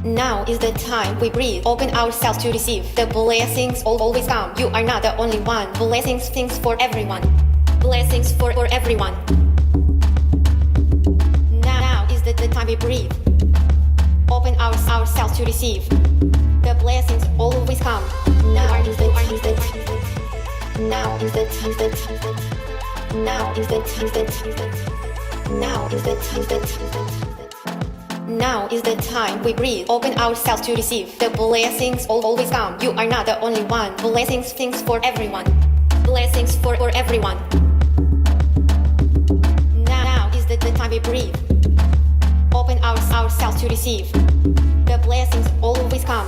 Now is the time we breathe. Open ourselves to receive. The blessings always come. You are not the only one. Blessings, things for everyone. Blessings for everyone. Now is the time we breathe. Open ourselves to receive. The blessings always come. Now is the time. Now is the time. Now is the time. Now is the time. Now is the time we breathe. Open ourselves to receive. The blessings always come. You are not the only one. Blessings, things for everyone. Blessings for everyone. Now is the time we breathe. Open ourselves to receive. The blessings always come.